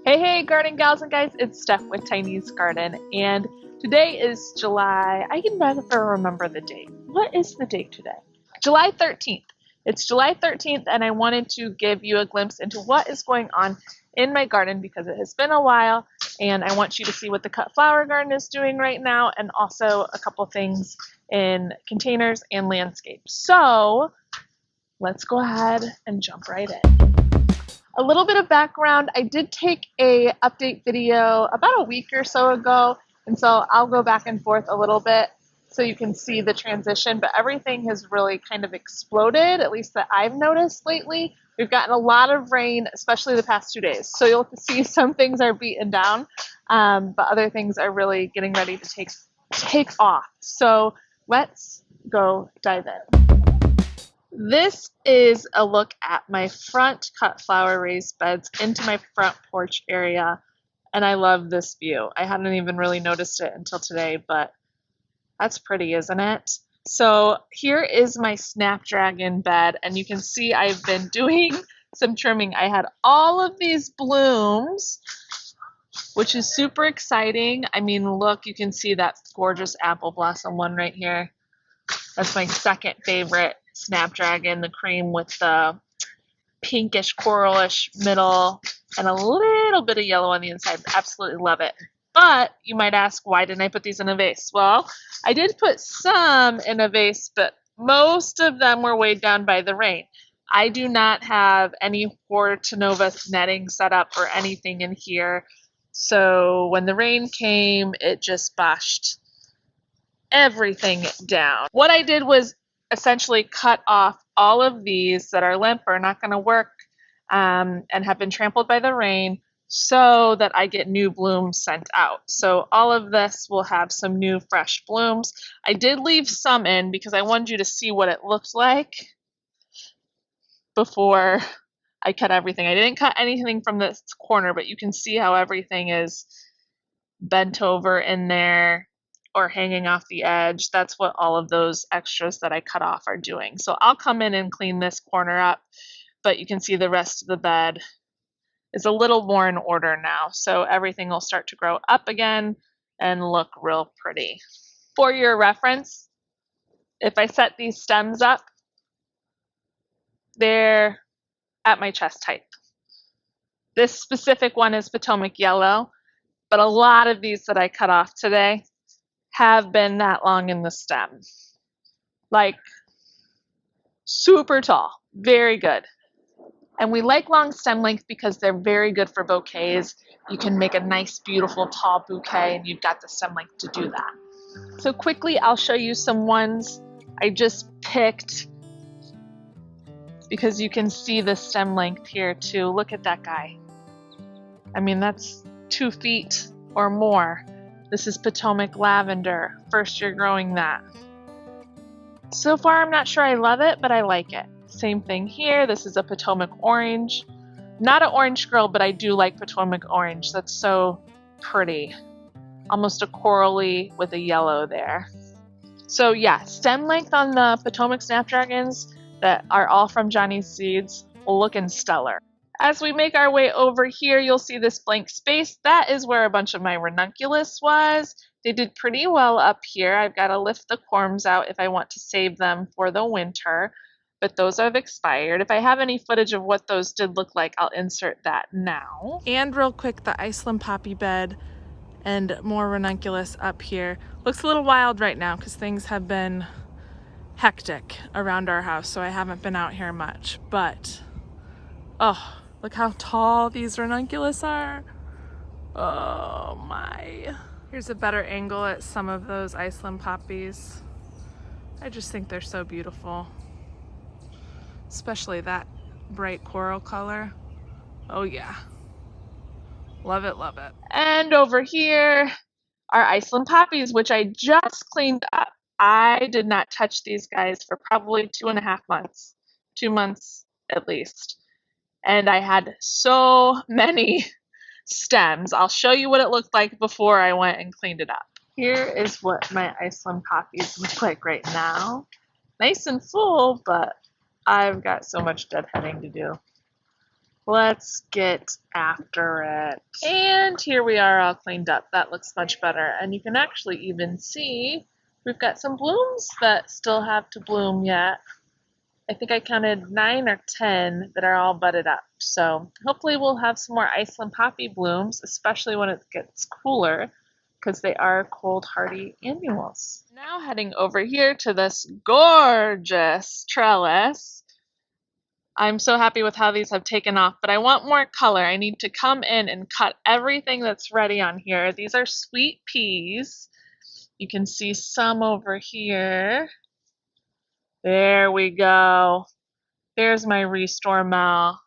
Hey, garden gals and guys, it's Steph with Tiny's Garden, and today is July. I can never remember the date. What is the date today? July 13th. It's July 13th, and I wanted to give you a glimpse into what is going on in my garden because it has been a while, and I want you to see what the cut flower garden is doing right now, and also a couple things in containers and landscape. So let's go ahead and jump right in. A little bit of background, I did take a update video about a week or so ago, and so I'll go back and forth a little bit so you can see the transition, but everything has really kind of exploded, at least that I've noticed lately. We've gotten a lot of rain, especially the past 2 days, so you'll see some things are beaten down, but other things are really getting ready to take off. So let's go dive in. This is a look at my front cut flower raised beds into my front porch area, and I love this view. I hadn't even really noticed it until today, but that's pretty, isn't it? So here is my Snapdragon bed, and you can see I've been doing some trimming. I had all of these blooms, which is super exciting. I mean, look, you can see that gorgeous apple blossom one right here. That's my second favorite Snapdragon, the cream with the pinkish coralish middle and a little bit of yellow on the inside. Absolutely love it. But you might ask, why didn't I put these in a vase? Well, I did put some in a vase, but most of them were weighed down by the rain. I do not have any Hortonova netting set up or anything in here. So when the rain came, it just bashed everything down. What I did was essentially cut off all of these that are limp or not going to work and have been trampled by the rain so that I get new blooms sent out. So all of this will have some new fresh blooms. I did leave some in because I wanted you to see what it looked like before I cut everything. I didn't cut anything from this corner, but you can see how everything is bent over in there or hanging off the edge. That's what all of those extras that I cut off are doing. So I'll come in and clean this corner up, but you can see the rest of the bed is a little more in order now. So everything will start to grow up again and look real pretty. For your reference, if I set these stems up, they're at my chest height. This specific one is Potomac yellow, but a lot of these that I cut off today have been that long in the stem. Like super tall, very good. And we like long stem length because they're very good for bouquets. You can make a nice, beautiful, tall bouquet and you've got the stem length to do that. So quickly, I'll show you some ones I just picked because you can see the stem length here too. Look at that guy. I mean, that's 2 feet or more. This is Potomac lavender, first year growing that. So far, I'm not sure I love it, but I like it. Same thing here. This is a Potomac orange. Not an orange girl, but I do like Potomac orange. That's so pretty. Almost a corally with a yellow there. So yeah, stem length on the Potomac Snapdragons that are all from Johnny's Seeds looking stellar. As we make our way over here, you'll see this blank space. That is where a bunch of my Ranunculus was. They did pretty well up here. I've got to lift the corms out if I want to save them for the winter, but those have expired. If I have any footage of what those did look like, I'll insert that now. And real quick, the Iceland poppy bed and more Ranunculus up here. Looks a little wild right now because things have been hectic around our house, so I haven't been out here much, but oh, look how tall these Ranunculus are. Oh my. Here's a better angle at some of those Iceland poppies. I just think they're so beautiful. Especially that bright coral color. Oh yeah. Love it, love it. And over here are Iceland poppies, which I just cleaned up. I did not touch these guys for probably 2.5 months. 2 months at least. And I had so many stems. I'll show you what it looked like before I went and cleaned it up. Here is what my Iceland poppies look like right now. Nice and full, but I've got so much deadheading to do. Let's get after it. And here we are all cleaned up. That looks much better. And you can actually even see we've got some blooms that still have to bloom yet. I think I counted 9 or 10 that are all budded up. So hopefully we'll have some more Iceland poppy blooms, especially when it gets cooler, because they are cold hardy annuals. Now heading over here to this gorgeous trellis. I'm so happy with how these have taken off, but I want more color. I need to come in and cut everything that's ready on here. These are sweet peas. You can see some over here. There we go. There's my Restore Mel.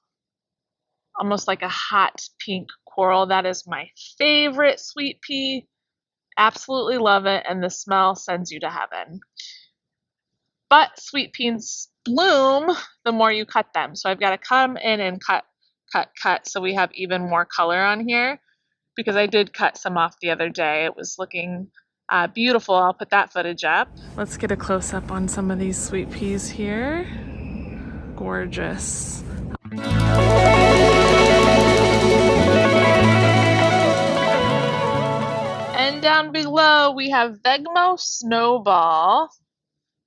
Almost like a hot pink coral. That is my favorite sweet pea. Absolutely love it, and the smell sends you to heaven. But sweet peas bloom the more you cut them. So I've got to come in and cut so we have even more color on here, because I did cut some off the other day. It was looking beautiful. I'll put that footage up. Let's get a close-up on some of these sweet peas here. Gorgeous. And down below we have Vegmo Snowball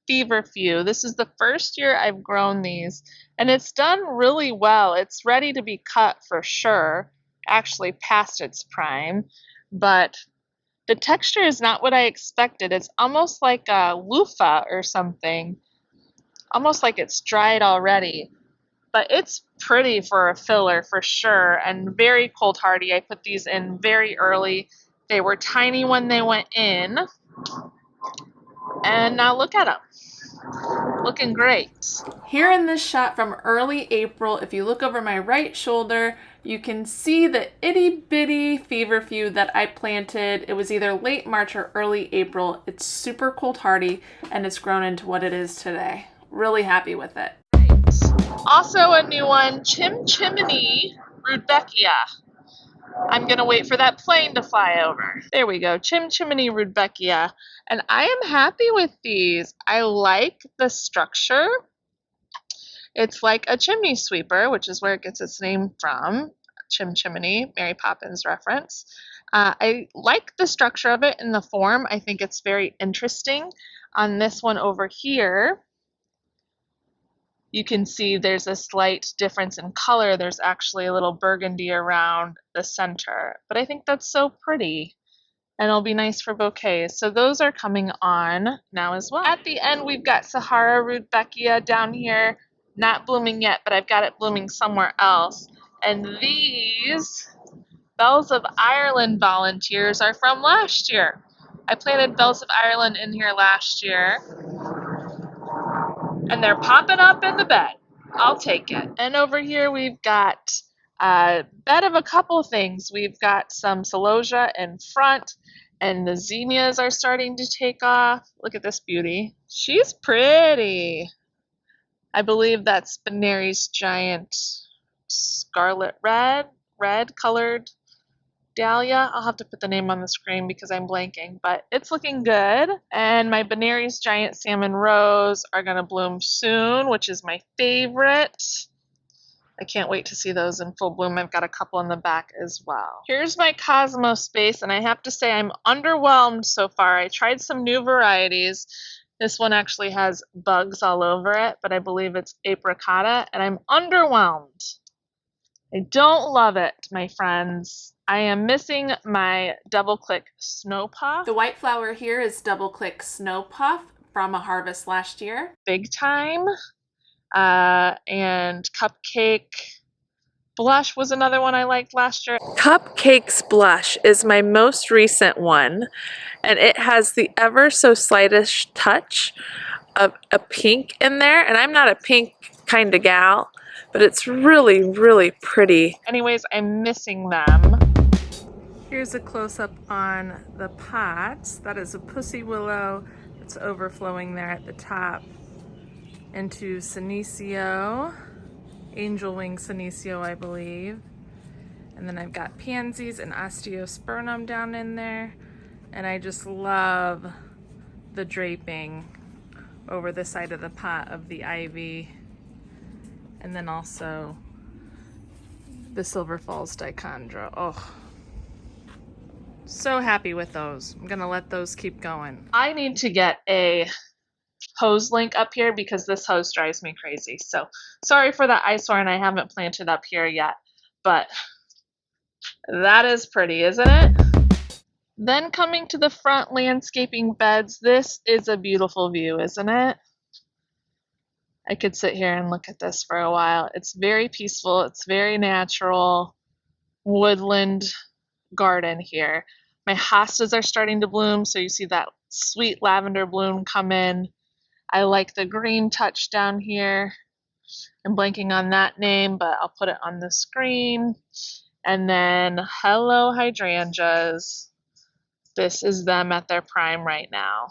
Feverfew. This is the first year I've grown these, and it's done really well. It's ready to be cut for sure, actually past its prime, but the texture is not what I expected. It's almost like a loofah or something, almost like it's dried already, but it's pretty for a filler for sure, and very cold hardy. I put these in very early. They were tiny when they went in, and now look at them. Looking great. Here in this shot from early April, if you look over my right shoulder, you can see the itty bitty feverfew that I planted. It was either late March or early April. It's super cold hardy, and it's grown into what it is today. Really happy with it. Also a new one, Chimchimney Rudbeckia. I'm gonna wait for that plane to fly over. There we go, Chimchimney Rudbeckia. And I am happy with these. I like the structure. It's like a chimney sweeper, which is where it gets its name from. Chimchimney, Mary Poppins reference. I like the structure of it and the form. I think it's very interesting. On this one over here, you can see there's a slight difference in color. There's actually a little burgundy around the center, but I think that's so pretty, and it'll be nice for bouquets. So those are coming on now as well. At the end, we've got Sahara Rudbeckia down here, not blooming yet, but I've got it blooming somewhere else. And these Bells of Ireland volunteers are from last year. I planted Bells of Ireland in here last year, and they're popping up in the bed. I'll take it. And over here we've got a bed of a couple things. We've got some celosia in front, and the zinnias are starting to take off. Look at this beauty. She's pretty. I believe that's Benary's giant scarlet red colored Dahlia. I'll have to put the name on the screen because I'm blanking, but it's looking good. And my Benary's giant salmon rose are going to bloom soon, which is my favorite. I can't wait to see those in full bloom. I've got a couple in the back as well. Here's my Cosmos space, and I have to say I'm underwhelmed so far. I tried some new varieties. This one actually has bugs all over it, but I believe it's apricota, and I'm underwhelmed. I don't love it, my friends. I am missing my Double Click Snow Puff. The white flower here is Double Click Snow Puff from a harvest last year. Big Time. And Cupcake Blush was another one I liked last year. Cupcake's Blush is my most recent one, and it has the ever so slightest touch of a pink in there, and I'm not a pink kind of gal, but it's really, really pretty. Anyways, I'm missing them. Here's a close-up on the pots. That is a pussy willow. It's overflowing there at the top into Senecio, angel wing Senecio, I believe. And then I've got pansies and osteospermum down in there. And I just love the draping over the side of the pot of the ivy. And then also, the Silver Falls dichondra. Oh, so happy with those. I'm gonna let those keep going. I need to get a hose link up here because this hose drives me crazy. So sorry for the eyesore, and I haven't planted up here yet, but that is pretty, isn't it? Then coming to the front landscaping beds, this is a beautiful view, isn't it? I could sit here and look at this for a while. It's very peaceful. It's very natural woodland garden here. My hostas are starting to bloom, so you see that sweet lavender bloom come in. I like the green touch down here. I'm blanking on that name, but I'll put it on the screen. And then hello hydrangeas. This is them at their prime right now.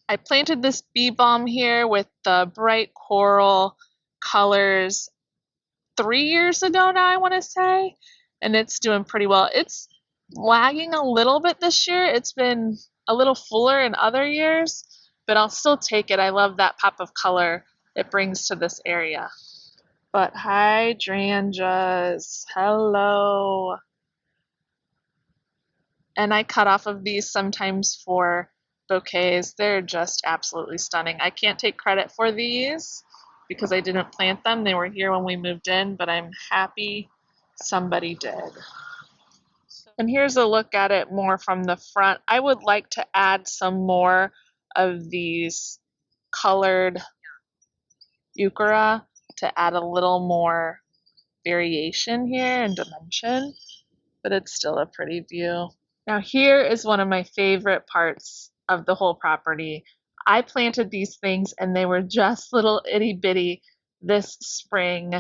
I planted this bee balm here with the bright coral colors 3 years ago now, I want to say, and it's doing pretty well. It's lagging a little bit this year. It's been a little fuller in other years, but I'll still take it. I love that pop of color it brings to this area. But hydrangeas, hello. And I cut off of these sometimes for bouquets. They're just absolutely stunning. I can't take credit for these because I didn't plant them. They were here when we moved in, but I'm happy somebody did. And here's a look at it more from the front. I would like to add some more of these colored euchera to add a little more variation here and dimension, but it's still a pretty view. Now here is one of my favorite parts of the whole property. I planted these things and they were just little itty bitty this spring,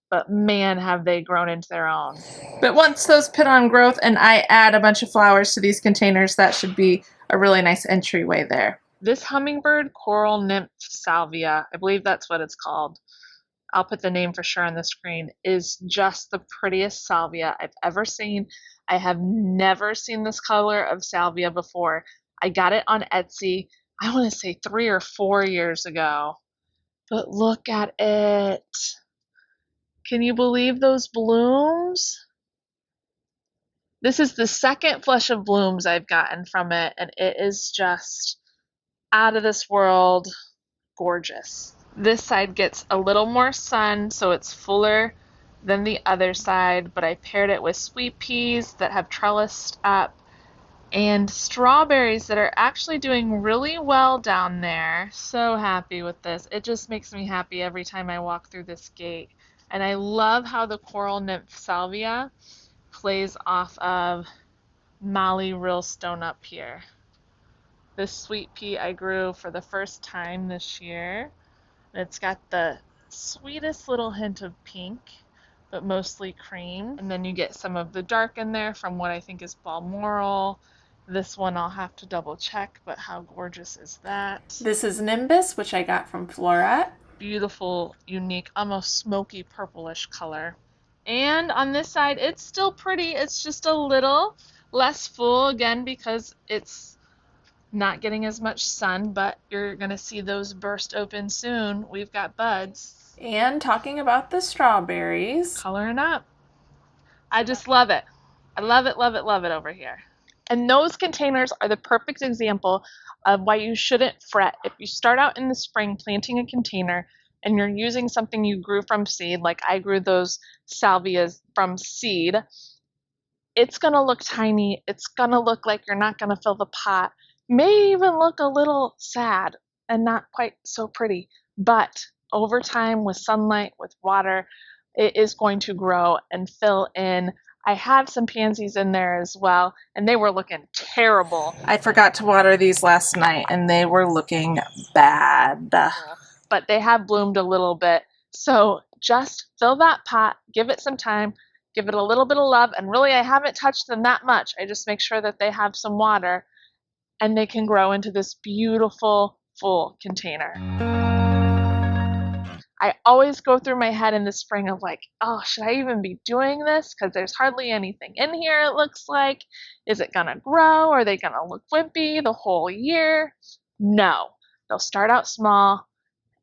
but man, have they grown into their own. But once those put on growth and I add a bunch of flowers to these containers, that should be a really nice entryway there. This hummingbird coral nymph salvia, I believe that's what it's called, I'll put the name for sure on the screen, is just the prettiest salvia I've ever seen. I have never seen this color of salvia before. I got it on Etsy, I want to say 3 or 4 years ago. But look at it. Can you believe those blooms? This is the second flush of blooms I've gotten from it, and it is just out of this world gorgeous. This side gets a little more sun, so it's fuller than the other side, but I paired it with sweet peas that have trellised up and strawberries that are actually doing really well down there. So happy with this. It just makes me happy every time I walk through this gate. And I love how the coral nymph salvia plays off of Molly Rillstone up here. This sweet pea I grew for the first time this year. It's got the sweetest little hint of pink, but mostly cream. And then you get some of the dark in there from what I think is Balmoral. This one I'll have to double check, but how gorgeous is that? This is Nimbus, which I got from Floret. Beautiful, unique, almost smoky purplish color. And on this side, it's still pretty. It's just a little less full, again, because it's not getting as much sun, but you're going to see those burst open soon. We've got buds. And talking about the strawberries. Coloring up. I just love it. I love it, love it, love it over here. And those containers are the perfect example of why you shouldn't fret. If you start out in the spring planting a container and you're using something you grew from seed, like I grew those salvias from seed, it's going to look tiny. It's going to look like you're not going to fill the pot. May even look a little sad and not quite so pretty, but over time with sunlight, with water, it is going to grow and fill in. I have some pansies in there as well, and they were looking terrible. I forgot to water these last night, and they were looking bad. But they have bloomed a little bit, so just fill that pot, give it some time, give it a little bit of love, and really I haven't touched them that much. I just make sure that they have some water, and they can grow into this beautiful full container. I always go through my head in the spring of like, oh, should I even be doing this? Because there's hardly anything in here, it looks like. Is it going to grow? Are they going to look wimpy the whole year? No. They'll start out small,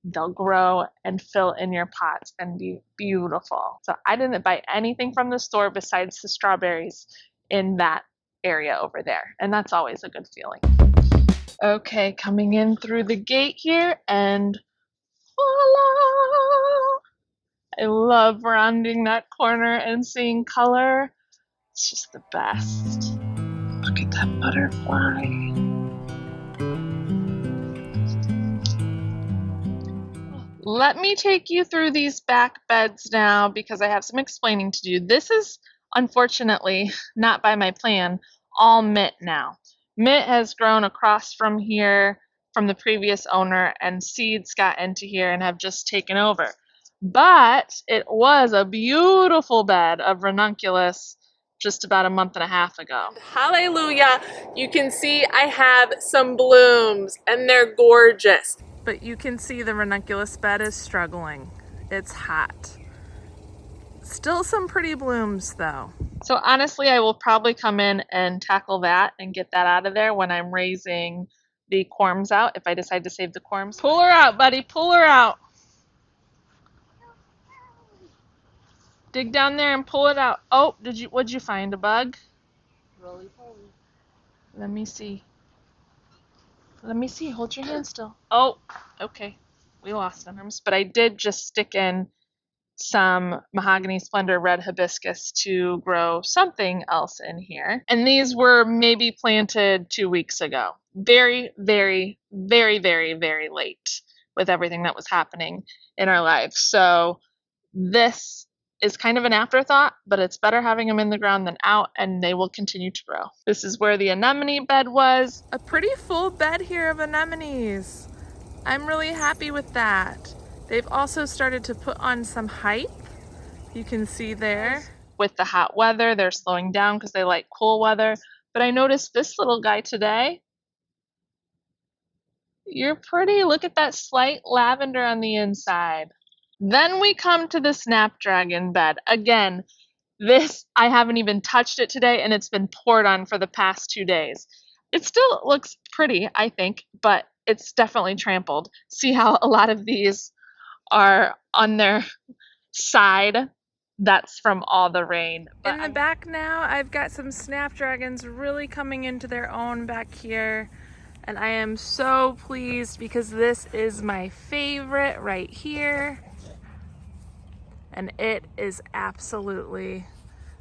they'll grow and fill in your pots and be beautiful. So I didn't buy anything from the store besides the strawberries in that area over there, and that's always a good feeling. Okay, coming in through the gate here, and voila! I love rounding that corner and seeing color. It's just the best. Look at that butterfly. Let me take you through these back beds now because I have some explaining to do. This is, unfortunately, not by my plan, all mint now. Mint has grown across from here from the previous owner, and seeds got into here and have just taken over. But it was a beautiful bed of ranunculus just about a month and a half ago. Hallelujah! You can see I have some blooms and they're gorgeous. But you can see the ranunculus bed is struggling. It's hot. Still some pretty blooms though. So honestly, I will probably come in and tackle that and get that out of there when I'm raising the corms out, if I decide to save the corms. Pull her out, buddy, pull her out. Dig down there and pull it out. Oh, what'd you find, a bug? Roly-poly. Let me see. Let me see, hold your hand still. Oh, okay, we lost them. But I did just stick in some mahogany splendor red hibiscus to grow something else in here. And these were maybe planted 2 weeks ago. Very, very, very, very, very late with everything that was happening in our lives. So this is kind of an afterthought, but it's better having them in the ground than out, and they will continue to grow. This is where the anemone bed was. A pretty full bed here of anemones. I'm really happy with that. They've also started to put on some height. You can see there. With the hot weather, they're slowing down because they like cool weather. But I noticed this little guy today. You're pretty. Look at that slight lavender on the inside. Then we come to the snapdragon bed. Again, this, I haven't even touched it today, and it's been poured on for the past 2 days. It still looks pretty, I think, but it's definitely trampled. See how a lot of these are on their side? That's from all the rain. But in the back now, I've got some snapdragons really coming into their own back here. And I am so pleased because this is my favorite right here. And it is absolutely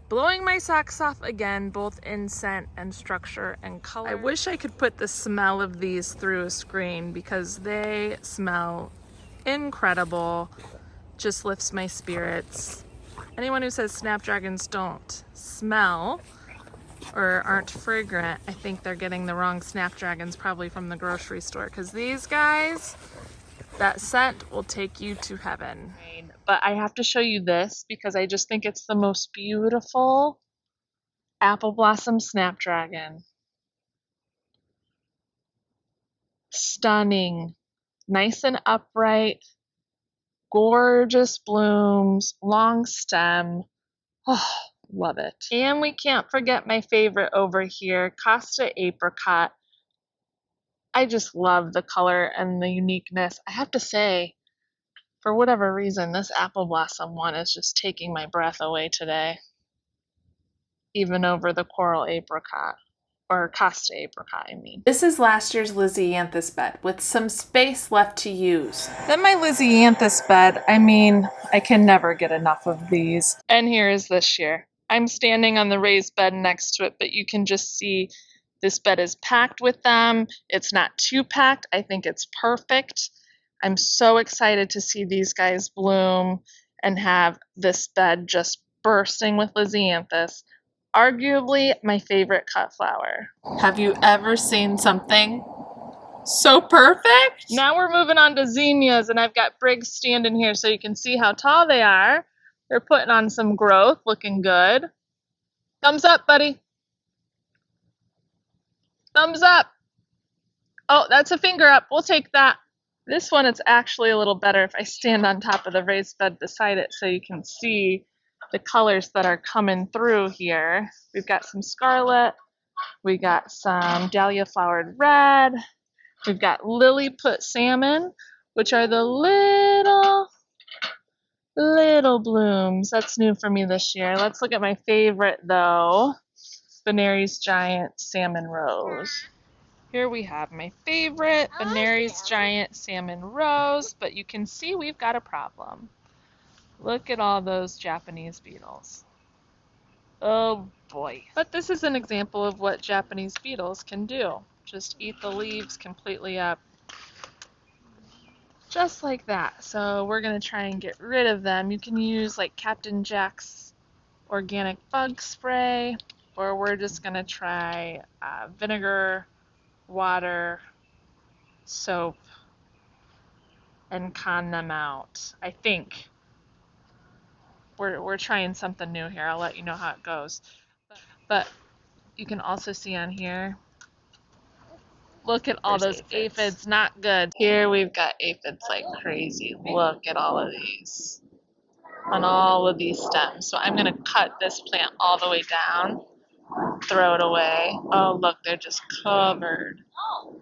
blowing my socks off again, both in scent and structure and color. I wish I could put the smell of these through a screen because they smell incredible. Just lifts my spirits. Anyone who says snapdragons don't smell or aren't fragrant, I think they're getting the wrong snapdragons probably from the grocery store, because these guys, that scent will take you to heaven. But I have to show you this because I just think it's the most beautiful apple blossom snapdragon. Stunning, nice and upright, gorgeous blooms, long stem. Oh, love it. And we can't forget my favorite over here, Costa apricot. I just love the color and the uniqueness. I have to say, for whatever reason, this apple blossom one is just taking my breath away today. Even over the coral apricot, or Costa apricot, I mean. This is last year's Lisianthus bed with some space left to use. Then my Lisianthus bed, I mean, I can never get enough of these. And here is this year. I'm standing on the raised bed next to it, but you can just see this bed is packed with them. It's not too packed. I think it's perfect. I'm so excited to see these guys bloom and have this bed just bursting with Lisianthus. Arguably my favorite cut flower. Have you ever seen something so perfect? Now we're moving on to zinnias, and I've got Briggs standing here so you can see how tall they are. They're putting on some growth, looking good. Thumbs up, buddy. Thumbs up. Oh, that's a finger up. We'll take that. This one, it's actually a little better if I stand on top of the raised bed beside it so you can see the colors that are coming through here. We've got some scarlet. We got some dahlia flowered red. We've got lily put salmon, which are the little blooms. That's new for me this year. Let's look at my favorite though, Benary's Giant Salmon Rose. Here we have my favorite, Benary's Giant Salmon Rose, but you can see we've got a problem. Look at all those Japanese beetles. Oh boy. But this is an example of what Japanese beetles can do. Just eat the leaves completely up. Just like that. So we're going to try and get rid of them. You can use like Captain Jack's organic bug spray, or we're just going to try vinegar, water, soap, and con them out. I think we're trying something new here. I'll let you know how it goes. But you can also see on here, look at all those aphids. Not good. Here we've got aphids like crazy. Look at all of these on all of these stems. So I'm going to cut this plant all the way down, throw it away. Oh, look, they're just covered.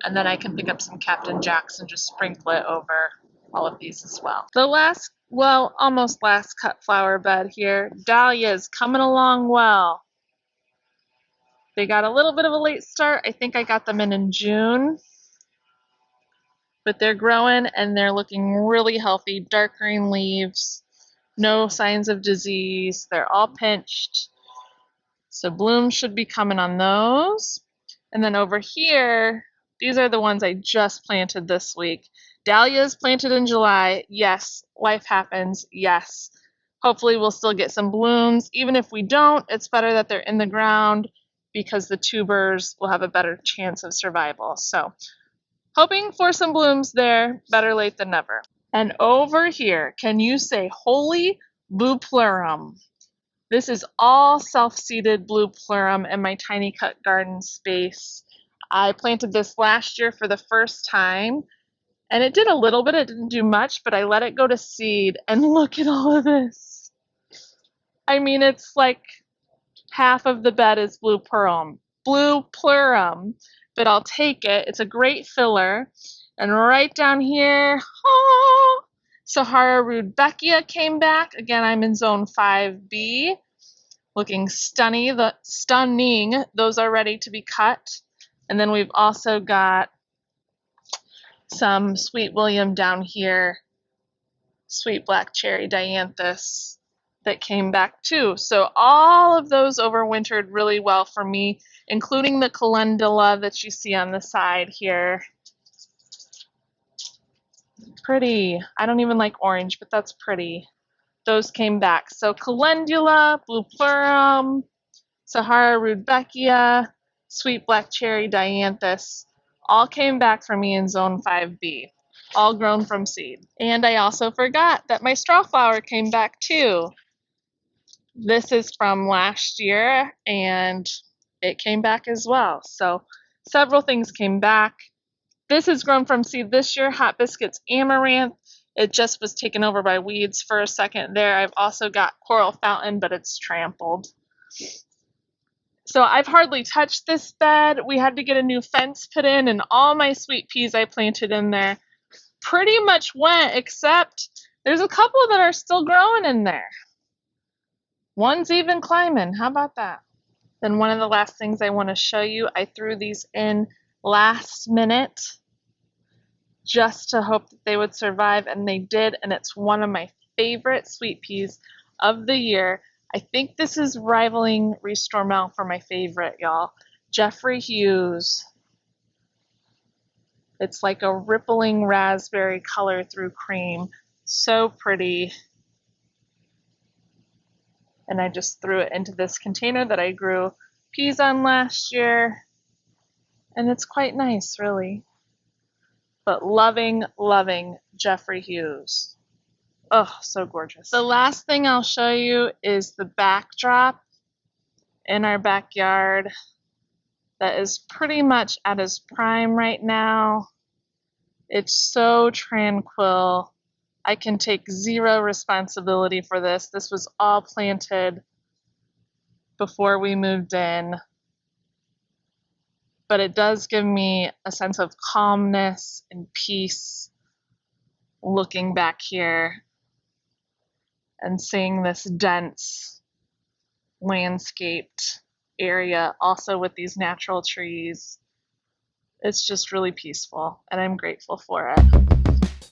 And then I can pick up some Captain Jacks and just sprinkle it over all of these as well. The last, well, almost last cut flower bed here. Dahlias coming along well. They got a little bit of a late start. I think I got them in June. But they're growing and they're looking really healthy. Dark green leaves. No signs of disease. They're all pinched. So blooms should be coming on those. And then over here, these are the ones I just planted this week. Dahlias planted in July. Yes, life happens. Yes. Hopefully we'll still get some blooms. Even if we don't, it's better that they're in the ground because the tubers will have a better chance of survival. So hoping for some blooms there. Better late than never. And over here, can you say holy bupleurum? This is all self-seeded blue plurum in my tiny cut garden space. I planted this last year for the first time, and it did a little bit. It didn't do much, but I let it go to seed, and look at all of this. I mean, it's like half of the bed is blue plurum, but I'll take it. It's a great filler. And right down here, oh, Sahara rudbeckia came back. Again, I'm in zone 5B. Looking stunning. Those are ready to be cut. And then we've also got some Sweet William down here, Sweet Black Cherry Dianthus that came back too. So all of those overwintered really well for me, including the calendula that you see on the side here. Pretty. I don't even like orange, but that's pretty. Those came back. So calendula, blue plurum, Sahara rudbeckia, Sweet Black Cherry Dianthus, all came back for me in zone 5B, all grown from seed. And I also forgot that my straw flower came back too. This is from last year and it came back as well. So several things came back. This is grown from seed this year, Hot Biscuits Amaranth. It just was taken over by weeds for a second there. I've also got Coral Fountain, but it's trampled. So I've hardly touched this bed. We had to get a new fence put in, and all my sweet peas I planted in there pretty much went, except there's a couple that are still growing in there. One's even climbing. How about that? Then one of the last things I want to show you, I threw these in last minute just to hope that they would survive, and they did, and it's one of my favorite sweet peas of the year. I think this is rivaling Restore Mel for my favorite, y'all. Jeffrey Hughes. It's like a rippling raspberry color through cream. So pretty. And I just threw it into this container that I grew peas on last year. And it's quite nice, really. But loving, loving Jeffrey Hughes. Oh, so gorgeous. The last thing I'll show you is the backdrop in our backyard that is pretty much at its prime right now. It's so tranquil. I can take zero responsibility for this. This was all planted before we moved in. But it does give me a sense of calmness and peace looking back here and seeing this dense landscaped area also with these natural trees. It's just really peaceful and I'm grateful for it.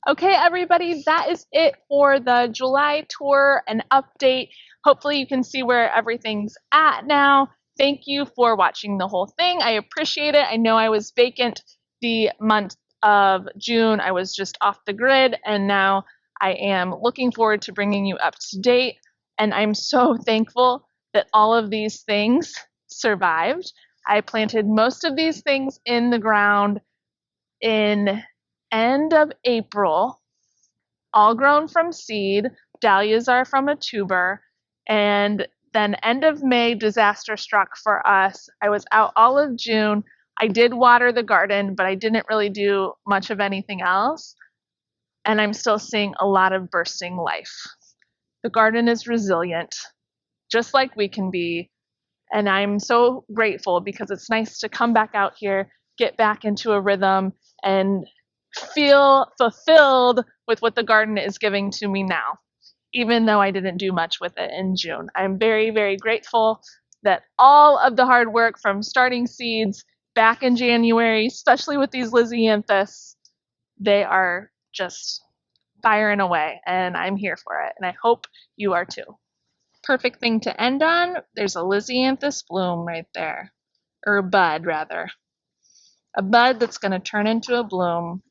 Okay, everybody, that is it for the July tour and update. Hopefully you can see where everything's at now. Thank you for watching the whole thing. I appreciate it. I know I was vacant the month of June. I was just off the grid, and now I am looking forward to bringing you up to date. And I'm so thankful that all of these things survived. I planted most of these things in the ground in end of April, all grown from seed. Dahlias are from a tuber. And then end of May, disaster struck for us. I was out all of June. I did water the garden, but I didn't really do much of anything else. And I'm still seeing a lot of bursting life. The garden is resilient, just like we can be. And I'm so grateful because it's nice to come back out here, get back into a rhythm, and feel fulfilled with what the garden is giving to me now, even though I didn't do much with it in June. I'm very, very grateful that all of the hard work from starting seeds back in January, especially with these Lysianthus, they are just firing away, and I'm here for it, and I hope you are too. Perfect thing to end on. There's a Lysianthus bloom right there, or a bud rather. A bud that's going to turn into a bloom.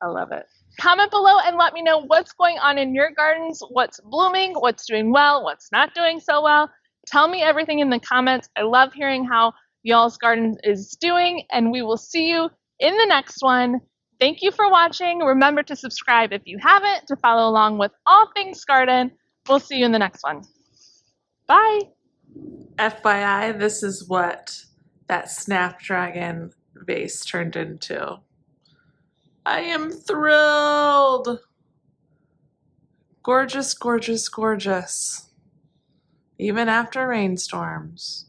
I love it. Comment below and let me know what's going on in your gardens, what's blooming, what's doing well, what's not doing so well. Tell me everything in the comments. I love hearing how y'all's garden is doing, and we will see you in the next one. Thank you for watching. Remember to subscribe if you haven't to follow along with all things garden. We'll see you in the next one. Bye. FYI, this is what that Snapdragon vase turned into. I am thrilled. Gorgeous, gorgeous, gorgeous. Even after rainstorms.